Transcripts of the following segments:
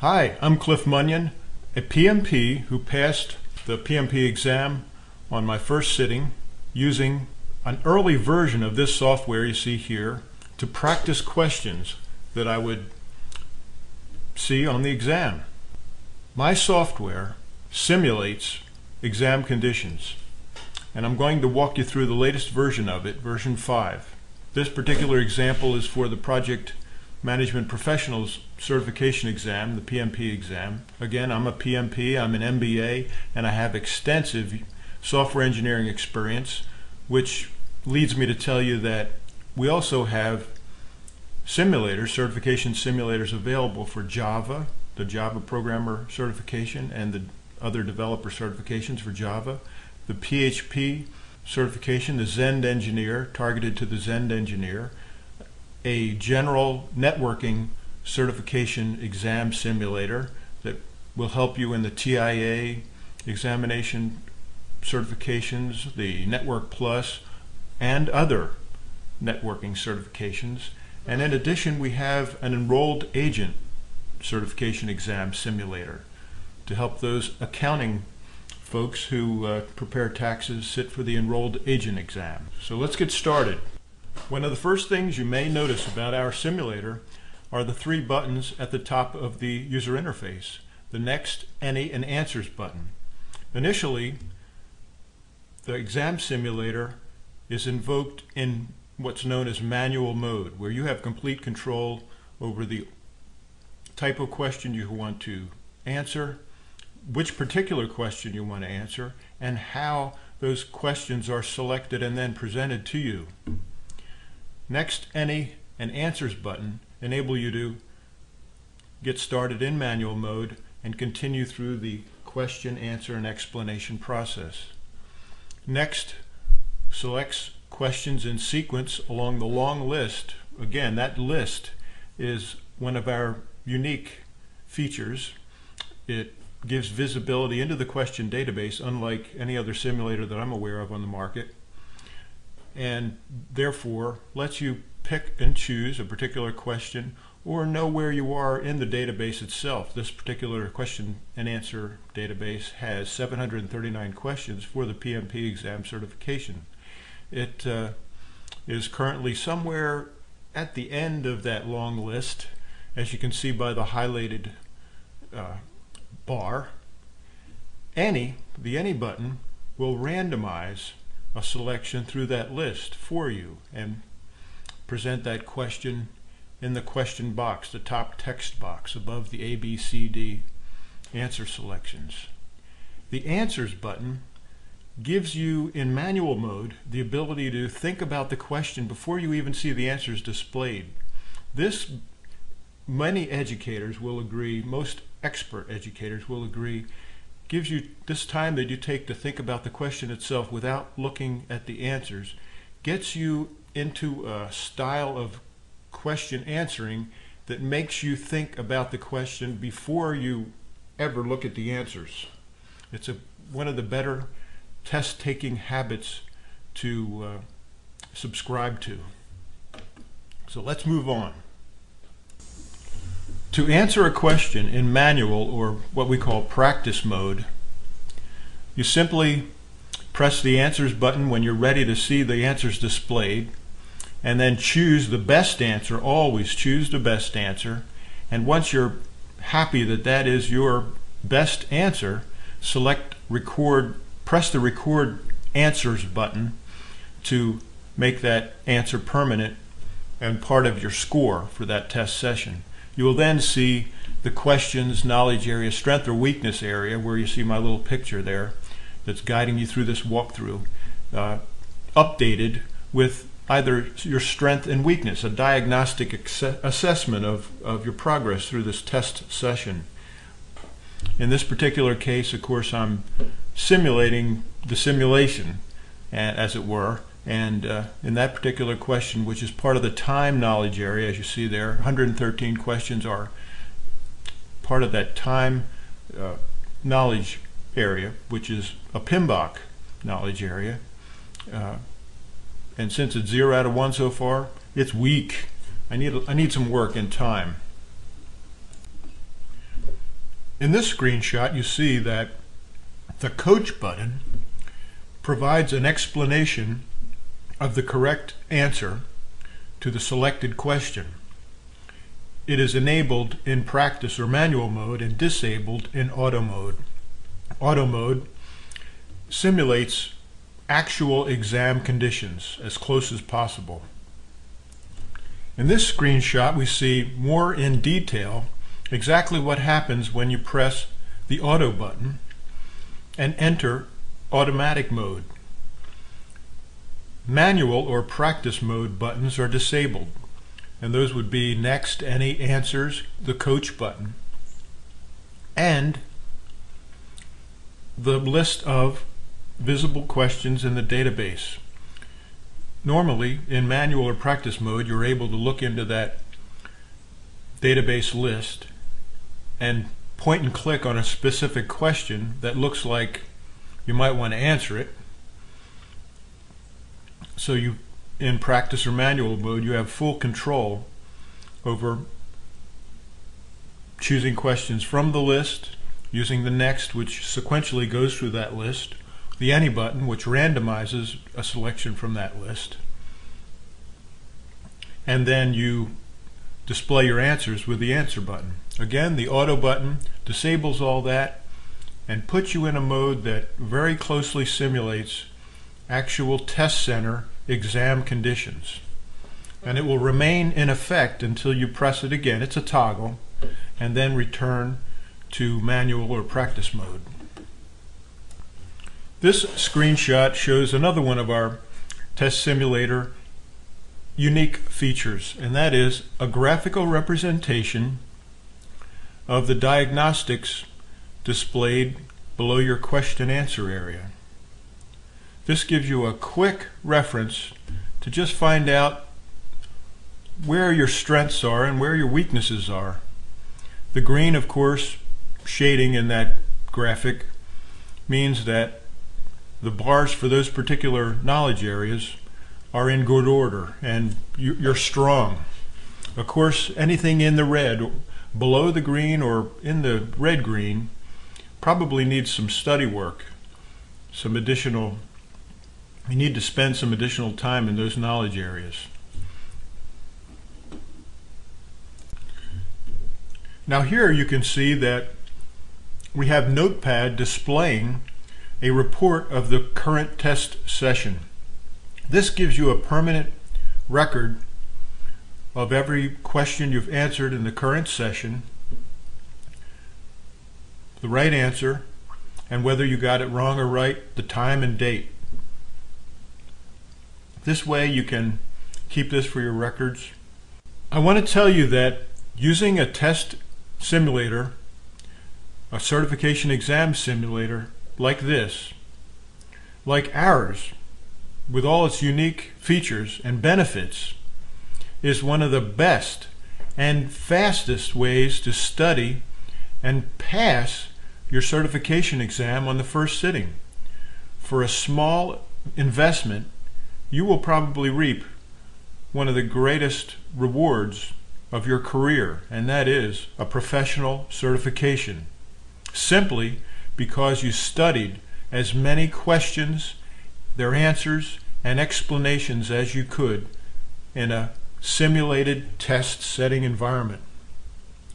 Hi, I'm Cliff Munyon, a PMP who passed the PMP exam on my first sitting using an early version of this software you see here to practice questions that I would see on the exam. My software simulates exam conditions, and I'm going to walk you through the latest version of it, version 5. This particular example is for the Project Management Professionals Certification Exam, the PMP exam. Again, I'm a PMP, I'm an MBA, and I have extensive software engineering experience, which leads me to tell you that we also have simulators, certification simulators available for Java, the Java Programmer certification, and the other developer certifications for Java, the PHP certification, the Zend Engineer, targeted to the Zend Engineer, a general networking certification exam simulator that will help you in the TIA examination certifications, the Network Plus, and other networking certifications. And in addition, we have an enrolled agent certification exam simulator to help those accounting folks who prepare taxes sit for the enrolled agent exam. So let's get started. One of the first things you may notice about our simulator are the 3 buttons at the top of the user interface: the Next, Any, and Answers button. Initially, the exam simulator is invoked in what's known as manual mode, where you have complete control over the type of question you want to answer, which particular question you want to answer, and how those questions are selected and then presented to you. Next, Any, and Answers button enable you to get started in manual mode and continue through the question, answer, and explanation process. Next selects questions in sequence along the long list. Again, that list is one of our unique features. It gives visibility into the question database, unlike any other simulator that I'm aware of on the market, and therefore lets you pick and choose a particular question or know where you are in the database itself. This particular question and answer database has 739 questions for the PMP exam certification. It is currently somewhere at the end of that long list, as you can see by the highlighted bar. The Any button will randomize a selection through that list for you and present that question in the question box, the top text box above the A, B, C, D answer selections. The Answers button gives you, in manual mode, the ability to think about the question before you even see the answers displayed. This, many educators will agree, most expert educators will agree, gives you this time that you take to think about the question itself without looking at the answers, gets you into a style of question answering that makes you think about the question before you ever look at the answers. It's one of the better test-taking habits to subscribe to. So let's move on. To answer a question in manual, or what we call practice mode, you simply press the Answers button when you're ready to see the answers displayed, and then choose the best answer. Always choose the best answer, and once you're happy that that is your best answer, select Record, press the Record Answers button to make that answer permanent and part of your score for that test session. You will then see the questions, knowledge area, strength or weakness area, where you see my little picture there that's guiding you through this walkthrough, updated with either your strength and weakness, a diagnostic assessment of your progress through this test session. In this particular case, of course, I'm simulating the simulation, as it were. And in that particular question, which is part of the time knowledge area, as you see there, 113 questions are part of that time knowledge area, which is a PMBOK knowledge area. And since it's 0 out of 1 so far, it's weak. I need some work in time. In this screenshot, you see that the Coach button provides an explanation of the correct answer to the selected question. It is enabled in practice or manual mode and disabled in auto mode. Auto mode simulates actual exam conditions as close as possible. In this screenshot, we see more in detail exactly what happens when you press the auto button and enter automatic mode. Manual or practice mode buttons are disabled, and those would be next, any answers, the Coach button, and the list of visible questions in the database. Normally, in manual or practice mode, you're able to look into that database list and point and click on a specific question that looks like you might want to answer it. So you, in practice or manual mode, you have full control over choosing questions from the list, using the next, which sequentially goes through that list, the any button, which randomizes a selection from that list, and then you display your answers with the answer button. Again, the auto button disables all that and puts you in a mode that very closely simulates actual test center exam conditions. And it will remain in effect until you press it again. It's a toggle, and then return to manual or practice mode. This screenshot shows another one of our test simulator unique features, and that is a graphical representation of the diagnostics displayed below your question answer area. This gives you a quick reference to just find out where your strengths are and where your weaknesses are. The green, of course, shading in that graphic means that the bars for those particular knowledge areas are in good order and you're strong. Of course, anything in the red, below the green or in the red-green, probably needs some study work, you need to spend some additional time in those knowledge areas. Now here you can see that we have Notepad displaying a report of the current test session. This gives you a permanent record of every question you've answered in the current session, the right answer, and whether you got it wrong or right, the time and date. This way you can keep this for your records. I want to tell you that using a test simulator, a certification exam simulator like this, like ours, with all its unique features and benefits, is one of the best and fastest ways to study and pass your certification exam on the first sitting. For a small investment, you will probably reap one of the greatest rewards of your career, and that is a professional certification, simply because you studied as many questions, their answers, and explanations as you could in a simulated test setting environment.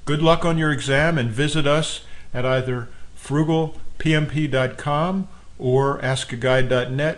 Good luck on your exam, and visit us at either frugalpmp.com or askaguide.net/pm.